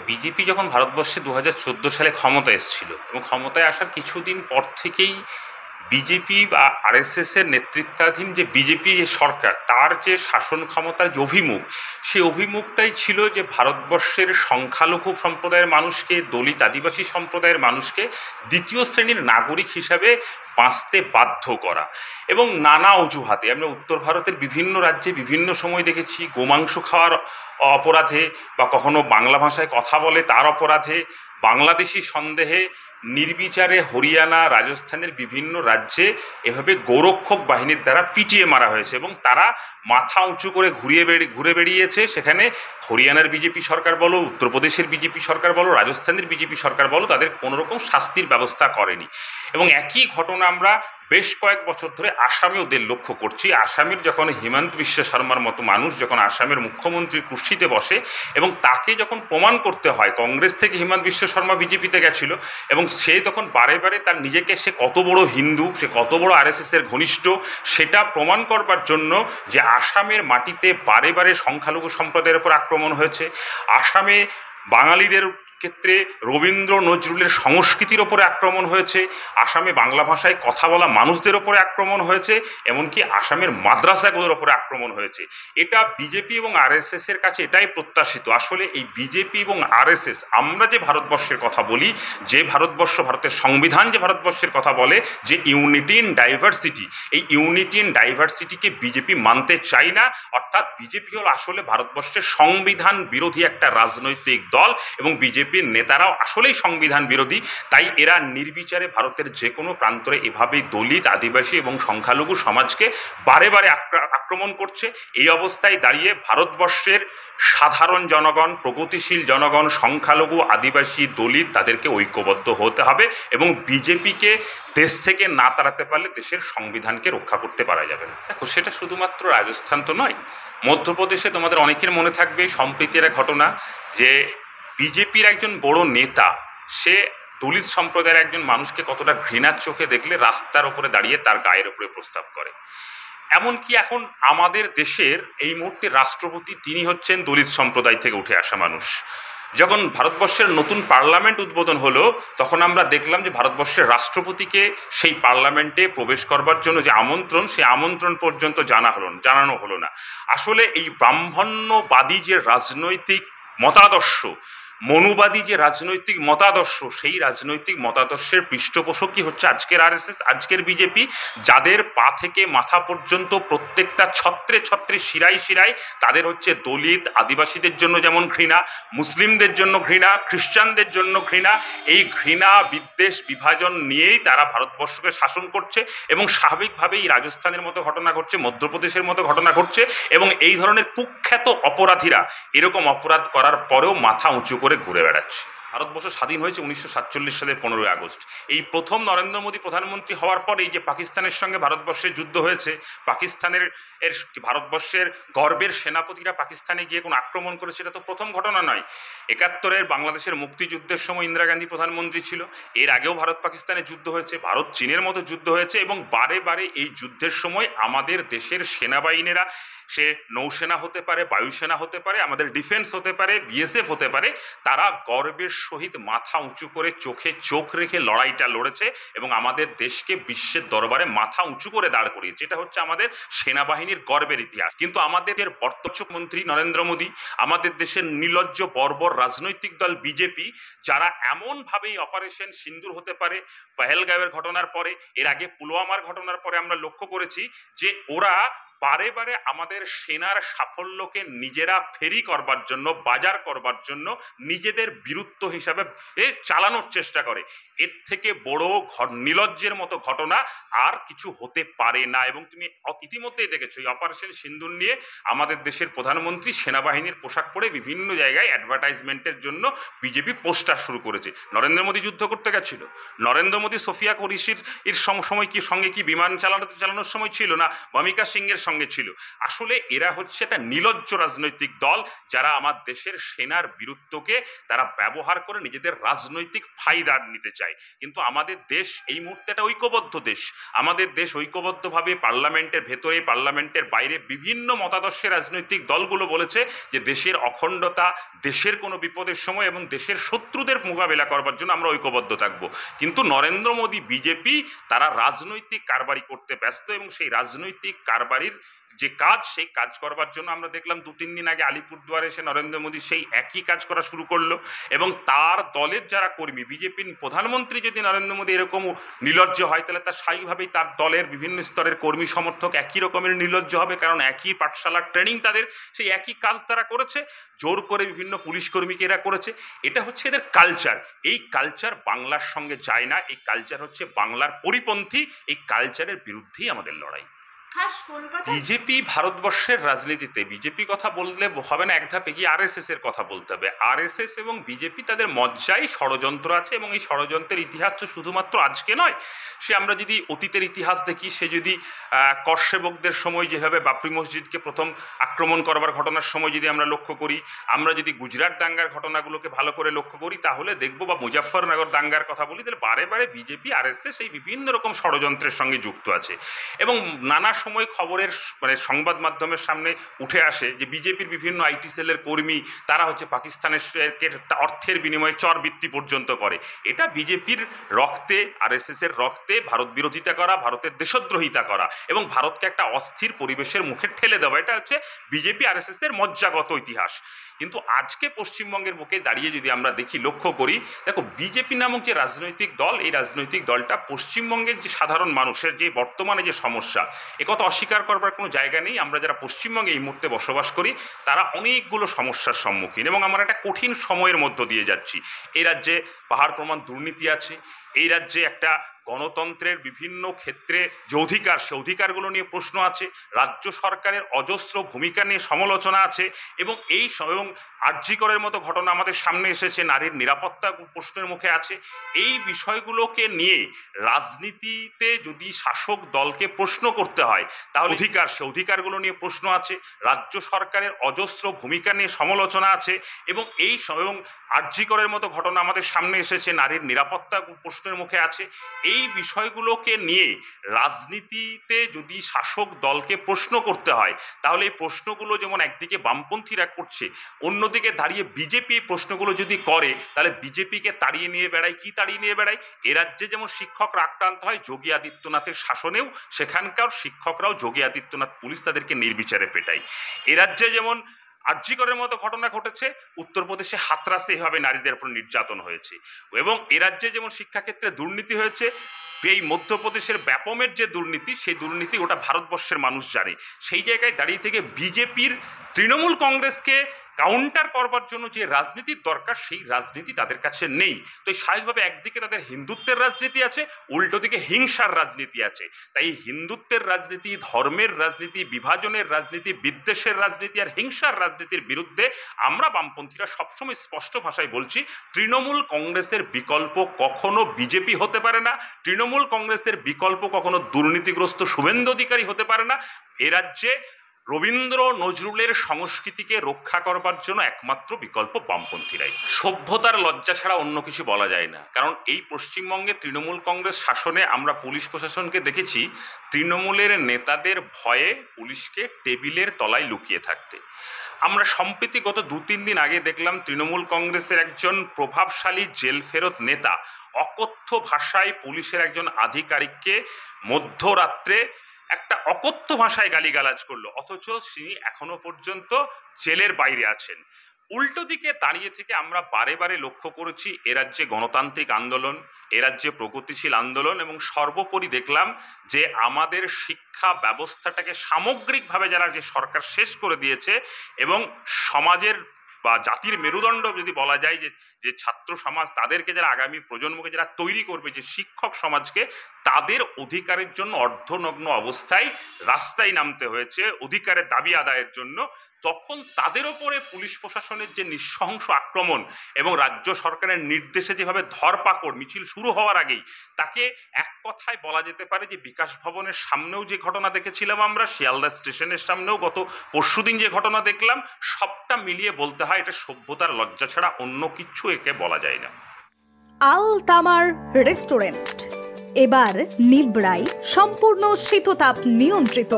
BJP যখন ভারতবর্ষে 2014 সালে ক্ষমতায় এসেছিল এবং ক্ষমতায় আসার কিছুদিন পর থেকেই বিজেপি বা আরএসএস এর নেতৃত্বাধীন যে বিজেপি যে সরকার তার যে শাসন ক্ষমতার যে অভিমুখ, সেই অভিমুখটাই ছিল যে ভারতবর্ষের সংখ্যালঘু সম্প্রদায়ের মানুষকে, দলিত আদিবাসী সম্প্রদায়ের মানুষকে দ্বিতীয় শ্রেণীর নাগরিক হিসাবে বাঁচতে বাধ্য করা। এবং নানা অজুহাতে আমরা উত্তর ভারতের বিভিন্ন রাজ্যে বিভিন্ন সময় দেখেছি গোমাংস খাওয়ার অপরাধে বা কখনো বাংলা ভাষায় কথা বলে তার অপরাধে, বাংলাদেশি সন্দেহে নির্বিচারে হরিয়ানা, রাজস্থানের বিভিন্ন রাজ্যে এভাবে গোরক্ষক বাহিনীর দ্বারা পিটিয়ে মারা হয়েছে এবং তারা মাথা উঁচু করে ঘুরে বেড়িয়েছে। সেখানে হরিয়ানার বিজেপি সরকার বলো, উত্তরপ্রদেশের বিজেপি সরকার বলো, রাজস্থানের বিজেপি সরকার বলো, তাদের কোনোরকম শাস্তির ব্যবস্থা করেনি। এবং একই ঘটনা আমরা বেশ কয়েক বছর ধরে আসামেও লক্ষ্য করছি। আসামের যখন হিমন্ত বিশ্ব শর্মার মতো মানুষ যখন আসামের মুখ্যমন্ত্রীর কুর্সিতে বসে এবং তাকে যখন প্রমাণ করতে হয় কংগ্রেস থেকে হিমন্ত বিশ্ব শর্মা বিজেপিতে গেছিল, এবং সে তখন বারে বারে তার নিজেকে সে কত বড় হিন্দু, সে কত বড় আরএসএস এর ঘনিষ্ঠ, সেটা প্রমাণ করবার জন্য যে আসামের মাটিতে বারে বারে সংখ্যালঘু সম্প্রদায়ের উপর আক্রমণ হয়েছে, আসামে বাঙালিদের ক্ষেত্রে রবীন্দ্র নজরুলের সংস্কৃতির ওপরে আক্রমণ হয়েছে, আসামে বাংলা ভাষায় কথা বলা মানুষদের ওপরে আক্রমণ হয়েছে, এমনকি আসামের মাদ্রাসাগুলোর ওপরে আক্রমণ হয়েছে। এটা বিজেপি এবং আরএসএস এর কাছে এটাই প্রত্যাশিত। আসলে এই বিজেপি এবং আরএসএস, আমরা যে ভারতবর্ষের কথা বলি, যে ভারতবর্ষ, ভারতের সংবিধান যে ভারতবর্ষের কথা বলে যে ইউনিটি ইন ডাইভার্সিটি, এই ইউনিটি ইন ডাইভার্সিটিকে বিজেপি মানতে চায় না। অর্থাৎ বিজেপি হল আসলে ভারতবর্ষের সংবিধান বিরোধী একটা রাজনৈতিক দল এবং বিজেপির নেতারাও আসলেই সংবিধান বিরোধী। তাই এরা নির্বিচারে ভারতের যে কোনো প্রান্তরে এভাবেই দলিত, আদিবাসী এবং সংখ্যালঘু সমাজকে বারে বারে আক্রমণ করছে। এই অবস্থায় দাঁড়িয়ে ভারতবর্ষের সাধারণ জনগণ, প্রগতিশীল জনগণ, সংখ্যালঘু, আদিবাসী, দলিত, তাদেরকে ঐক্যবদ্ধ হতে হবে এবং বিজেপিকে দেশ থেকে না তাড়াতে পারলে দেশের সংবিধানকে রক্ষা করতে পারা যাবে না। দেখো, সেটা শুধুমাত্র রাজস্থান তো নয়, মধ্যপ্রদেশে তোমাদের অনেকের মনে থাকবে সম্প্রীতির এক ঘটনা যে বিজেপির একজন বড় নেতা, সে দলিত সম্প্রদায়ের একজন মানুষকে কতটা ঘৃণার চোখে দেখলে রাস্তার উপরে দাঁড়িয়ে তার গায়ের উপরে প্রস্তাব করে। এমনকি এখন আমাদের দেশের এই মুহূর্তে রাষ্ট্রপতি তিনি হচ্ছেন দলিত সম্প্রদায় থেকে উঠে আসা মানুষ। যখন ভারতবর্ষের নতুন পার্লামেন্ট উদ্বোধন হলো, তখন আমরা দেখলাম যে ভারতবর্ষের রাষ্ট্রপতিকে সেই পার্লামেন্টে প্রবেশ করবার জন্য যে আমন্ত্রণ, সেই আমন্ত্রণ পর্যন্ত জানানো হলো না। আসলে এই ব্রাহ্মণ্যবাদী যে রাজনৈতিক মতাদর্শ, মনুবাদী যে রাজনৈতিক মতাদর্শ, সেই রাজনৈতিক মতাদর্শের পৃষ্ঠপোষকই হচ্ছে আজকের আরএসএস, আজকের বিজেপি, যাদের পা থেকে মাথা পর্যন্ত প্রত্যেকটা ছত্রে ছত্রে, শিরায় শিরায় তাদের হচ্ছে দলিত, আদিবাসীদের জন্য যেমন ঘৃণা, মুসলিমদের জন্য ঘৃণা, খ্রিস্টানদের জন্য ঘৃণা। এই ঘৃণা, বিদ্বেষ, বিভাজন নিয়েই তারা ভারতবর্ষকে শাসন করছে এবং স্বাভাবিকভাবেই রাজস্থানের মতো ঘটনা ঘটছে, মধ্যপ্রদেশের মতো ঘটনা ঘটছে। এবং এই ধরনের কুখ্যাত অপরাধীরা এরকম অপরাধ করার পরেও মাথা উঁচু করে ঘুরে বেড়াচ্ছে। ভারতবর্ষ স্বাধীন হয়েছে 1947 সালের 15ই আগস্ট। এই প্রথম নরেন্দ্র মোদী প্রধানমন্ত্রী হওয়ার পর এই যে পাকিস্তানের সঙ্গে ভারতবর্ষের যুদ্ধ হয়েছে, ভারতবর্ষের গর্বের সেনাপতিরা পাকিস্তানে গিয়ে কোনো আক্রমণ করেছে, এটা তো প্রথম ঘটনা নয়। 71-এর বাংলাদেশের মুক্তিযুদ্ধের সময় ইন্দিরা গান্ধী প্রধানমন্ত্রী ছিল, এর আগেও ভারত পাকিস্তানে যুদ্ধ হয়েছে, ভারত চীনের মতো যুদ্ধ হয়েছে, এবং বারে বারে এই যুদ্ধের সময় আমাদের দেশের সেনাবাহিনীরা, সে নৌসেনা হতে পারে, বায়ুসেনা হতে পারে, আমাদের ডিফেন্স হতে পারে, বিএসএফ হতে পারে, তারা গর্বের সহিত মাথা উঁচু করে চোখে চোখ রেখে লড়াইটা লড়েছে এবং আমাদের দেশকে বিশ্বের দরবারে মাথা উঁচু করে দাঁড় করিয়েছে। এটা হচ্ছে আমাদের সেনাবাহিনীর গর্বের ইতিহাস। কিন্তু আমাদের বর্তমান মন্ত্রী নরেন্দ্র মোদী, আমাদের দেশের নির্লজ্জ বর্বর রাজনৈতিক দল বিজেপি, যারা এমনভাবেই অপারেশন সিন্দুর হতে পারে, পহেলগাঁওয়ের ঘটনার পরে, এর আগে পুলওয়ামার ঘটনার পরে আমরা লক্ষ্য করেছি যে ওরা বারে বারে আমাদের সেনার সাফল্যকে নিজেরা ফেরি করবার জন্য, বাজার করবার জন্য নিজেদের বীরত্ব হিসাবে চালানোর চেষ্টা করে। এর থেকে বড় নির্লজ্জের মতো ঘটনা আর কিছু হতে পারে না। এবং তুমি ইতিমধ্যেই দেখেছো এই অপারেশন সিন্দুর নিয়ে আমাদের দেশের প্রধানমন্ত্রী সেনাবাহিনীর পোশাক পরে বিভিন্ন জায়গায় অ্যাডভার্টাইজমেন্টের জন্য বিজেপি পোস্টার শুরু করেছে। নরেন্দ্র মোদী যুদ্ধ করতে গেছিল, নরেন্দ্র মোদী সোফিয়া কুরেশির সময় কি সঙ্গে কি বিমান চালানোর সময় ছিল না, ভূমিকা সিংয়ের সঙ্গে ছিল। আসলে এরা হচ্ছে একটা নির্লজ্জ রাজনৈতিক দল, যারা আমার দেশের সেনার বীরত্বকে তারা ব্যবহার করে নিজেদের রাজনৈতিক ফায়দা নিতে চায়। কিন্তু আমাদের দেশ এই মুহূর্তে একটা ঐক্যবদ্ধ দেশ। আমাদের দেশ ঐক্যবদ্ধভাবে পার্লামেন্টের ভেতরে পার্লামেন্টের বাইরে বিভিন্ন মতাদর্শের রাজনৈতিক দলগুলো বলেছে যে দেশের অখণ্ডতা, দেশের কোনো বিপদের সময় এবং দেশের শত্রুদের মোকাবেলা করবার জন্য আমরা ঐক্যবদ্ধ থাকব। কিন্তু নরেন্দ্র মোদী বিজেপি তারা রাজনৈতিক কারবারি করতে ব্যস্ত, এবং সেই রাজনৈতিক কারবারির যে কাজ, সেই কাজ করবার জন্য আমরা দেখলাম 2-3 দিন আগে আলিপুরদুয়ারে এসে নরেন্দ্র মোদী সেই একই কাজ করা শুরু করলো। এবং তার দলের যারা কর্মী, বিজেপির প্রধানমন্ত্রী যদি নরেন্দ্র মোদী এরকম নির্লজ্জ হয়, তাহলে তার স্বাভাবিকভাবেই তার দলের বিভিন্ন স্তরের কর্মী সমর্থক একই রকমের নির্লজ্জ হবে, কারণ একই পাঠশালার ট্রেনিং তাদের, সেই একই কাজ তারা করেছে, জোর করে বিভিন্ন পুলিশ কর্মীকে এরা করেছে। এটা হচ্ছে এদের কালচার। এই কালচার বাংলার সঙ্গে যায় না, এই কালচার হচ্ছে বাংলার পরিপন্থী, এই কালচারের বিরুদ্ধেই আমাদের লড়াই। বিজেপি ভারতবর্ষের রাজনীতিতে, বিজেপি কথা বললে হবে না, এক ধাপ এগিয়ে আরএসএস এর কথা বলতে হবে। আরএসএস এবং বিজেপি তাদের মজ্জায় ষড়যন্ত্র আছে, এবং এই ষড়যন্ত্রের ইতিহাস তো শুধুমাত্র আজকে নয়। সে আমরা যদি অতীতের ইতিহাস দেখি, সে যদি করসেবকদের সময় যেভাবে বাবরি মসজিদকে প্রথম আক্রমণ করবার ঘটনার সময় যদি আমরা লক্ষ্য করি, আমরা যদি গুজরাট দাঙ্গার ঘটনাগুলোকে ভালো করে লক্ষ্য করি, তাহলে দেখবো, বা মুজাফফরনগর দাঙ্গার কথা বলি, তাহলে বারে বারে বিজেপি আরএসএস এই বিভিন্ন রকম ষড়যন্ত্রের সঙ্গে যুক্ত আছে। এবং নানা সময় খবরের সংবাদ মাধ্যমের সামনে উঠে আসে যে বিজেপির বিভিন্ন আইটি সেলের কর্মী তারা হচ্ছে পাকিস্তানের অর্থের বিনিময়ে চরবৃত্তি পর্যন্ত করে। এটা বিজেপির রক্তে, আরএসএস এর রক্তে ভারত বিরোধিতা করা, ভারতের দেশদ্রোহিতা করা এবং ভারতকে একটা অস্থির পরিবেশের মুখে ঠেলে দেওয়া, এটা হচ্ছে বিজেপি আরএসএস এর মজ্জাগত ইতিহাস। কিন্তু আজকে পশ্চিমবঙ্গের বুকে দাঁড়িয়ে যদি আমরা দেখি, লক্ষ্য করি, দেখো বিজেপি নামক যে রাজনৈতিক দল, এই রাজনৈতিক দলটা পশ্চিমবঙ্গের যে সাধারণ মানুষের যে বর্তমানে যে সমস্যা, একথা অস্বীকার করবার কোনো জায়গা নেই। আমরা যারা পশ্চিমবঙ্গে এই মুহূর্তে বসবাস করি, তারা অনেকগুলো সমস্যার সম্মুখীন, এবং আমরা একটা কঠিন সময়ের মধ্য দিয়ে যাচ্ছি। এই রাজ্যে পাহাড় প্রমাণ দুর্নীতি আছে, এই রাজ্যে একটা গণতন্ত্রের বিভিন্ন ক্ষেত্রে যে অধিকার, সে অধিকারগুলো নিয়ে প্রশ্ন আছে, রাজ্য সরকারের অজস্র ভূমিকা নিয়ে সমালোচনা আছে, এবং এবং আরজি করের মতো ঘটনা আমাদের সামনে এসেছে, নারীর নিরাপত্তা প্রশ্নের মুখে আছে। এই বিষয়গুলোকে নিয়ে রাজনীতিতে যদি শাসক দলকে প্রশ্ন করতে হয়, তাহলে সে অধিকারগুলো নিয়ে প্রশ্ন আছে, রাজ্য সরকারের অজস্র ভূমিকা নিয়ে সমালোচনা আছে, এবং এবং আরজি করের মতো ঘটনা আমাদের সামনে এসেছে, নারীর নিরাপত্তা প্রশ্নের মুখে আছে। এই বিষয়গুলোকে নিয়ে রাজনীতিতে যদি শাসক দলকে প্রশ্ন করতে হয়, তাহলে এই প্রশ্নগুলো যেমন একদিকে বামপন্থীরা করছে, অন্যদিকে দাঁড়িয়ে বিজেপি এই প্রশ্নগুলো যদি করে, তাহলে বিজেপিকে তাড়িয়ে নিয়ে বেড়ায়। কি তাড়িয়ে নিয়ে বেড়ায়? এ রাজ্যে যেমন শিক্ষকরা আক্রান্ত হয় যোগী আদিত্যনাথের শাসনেও, সেখানকার শিক্ষকরাও যোগী আদিত্যনাথ পুলিশ তাদেরকে নির্বিচারে পেটায়। এ রাজ্যে যেমন আরজি করের মতো ঘটনা ঘটেছে, উত্তরপ্রদেশে হাতরাসে এভাবে নারীদের উপর নির্যাতন হয়েছে, এবং এ রাজ্যে যেমন শিক্ষাক্ষেত্রে দুর্নীতি হয়েছে, এই মধ্যপ্রদেশের ব্যাপমের যে দুর্নীতি, সেই দুর্নীতি ওটা ভারতবর্ষের মানুষ জানে। সেই জায়গায় দাঁড়িয়ে থেকে বিজেপির তৃণমূল কংগ্রেসকে কাউন্টার করবার জন্য যে রাজনীতির দরকার, সেই রাজনীতি তাদের কাছে নেই। তো স্বাভাবিকভাবে একদিকে তাদের হিন্দুত্বের রাজনীতি আছে, উল্টো দিকে হিংসার রাজনীতি আছে। তাই হিন্দুত্বের রাজনীতি, ধর্মের রাজনীতি, বিভাজনের রাজনীতি, বিদ্বেষের রাজনীতি আর হিংসার রাজনীতির বিরুদ্ধে আমরা বামপন্থীরা সবসময় স্পষ্ট ভাষায় বলছি, তৃণমূল কংগ্রেসের বিকল্প কখনো বিজেপি হতে পারে না, তৃণমূল কংগ্রেসের বিকল্প কখনো দুর্নীতিগ্রস্ত শুভেন্দু অধিকারী হতে পারে না। এ রাজ্যে রবীন্দ্র নজরুলের সংস্কৃতিকে রক্ষা করবার জন্য একমাত্র বিকল্প বামপন্থীরাই। সভ্যতার লজ্জা ছাড়া অন্য কিছু বলা যায় না। কারণ এই পশ্চিমবঙ্গে তৃণমূল কংগ্রেস শাসনে আমরা পুলিশ প্রশাসনকে দেখেছি তৃণমূলের নেতাদের ভয়ে পুলিশকে টেবিলের তলায় লুকিয়ে থাকতে। আমরা সম্প্রতি গত 2-3 দিন আগে দেখলাম তৃণমূল কংগ্রেসের একজন প্রভাবশালী জেল ফেরত নেতা অকথ্য ভাষায় পুলিশের একজন আধিকারিককে মধ্যরাত্রে একটা অকথ্য ভাষায় গালিগালাজ করলো, অথচ তিনি এখনো পর্যন্ত জেলের বাইরে আছেন। উল্টো দিকে দাঁড়িয়ে থেকে আমরা বারে বারে লক্ষ্য করেছি এ রাজ্যে গণতান্ত্রিক আন্দোলন, এ রাজ্যে প্রগতিশীল আন্দোলন, এবং সর্বোপরি দেখলাম যে আমাদের শিক্ষা ব্যবস্থাটাকে সামগ্রিকভাবে যারা যে সরকার শেষ করে দিয়েছে, এবং সমাজের বা জাতির মেরুদণ্ড যদি বলা যায় যে ছাত্র সমাজ, তাদেরকে যারা আগামী প্রজন্মকে যারা তৈরি করবে, যে শিক্ষক সমাজকে, তাদের অধিকারের জন্য অর্ধনগ্ন অবস্থায় রাস্তায় নামতে হয়েছে অধিকারের দাবি আদায়ের জন্য। তখন তাদের ওপরে পুলিশ প্রশাসনের যে নৃশংস আক্রমণ এবং রাজ্য সরকারের নির্দেশে যেভাবে ধরপাকড়, মিছিল শুরু হওয়ার আগেই তাকে এক কথায় বলা যেতে পারে যে বিকাশ ভবনের সামনেও যে ঘটনা দেখেছিলাম আমরা, শিয়ালদা স্টেশনের সামনেও গত পরশুদিন যে ঘটনা দেখলাম, সবটা মিলিয়ে বলতে হয় এটা সভ্যতার লজ্জা ছাড়া অন্য কিছু একে বলা যায় না। আল তামার রেস্টুরেন্ট এবার নিবড়াই সম্পূর্ণ শীততাপ নিয়ন্ত্রিত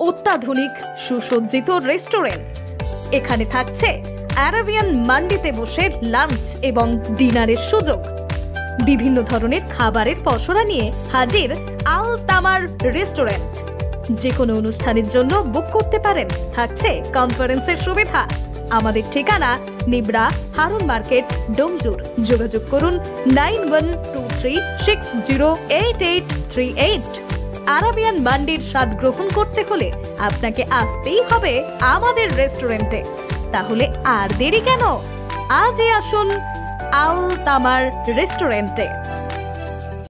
অত্যাধুনিক সুসজ্জিত রেস্টুরেন্ট। এখানে থাকছে আরাবিয়ান মান্ডিতে বসে লাঞ্চ এবং ডিনারের সুযোগ। বিভিন্ন ধরনের খাবারের পসরা নিয়ে হাজির আল তামার রেস্টুরেন্ট। যে কোনো অনুষ্ঠানের জন্য বুক করতে পারেন, থাকছে কনফারেন্সের সুবিধা। আমাদের ঠিকানা নিবড়া হারুন মার্কেট, ডোমজুর। যোগাযোগ করুন 9123608838। আরাবিয়ান মান্ডির স্বাদ গ্রহণ করতে হলে আপনাকে আসতেই হবে আমাদের রেস্টুরেন্টে। তাহলে আর দেরি কেন, আজই আসুন আল তামার রেস্টুরেন্টে।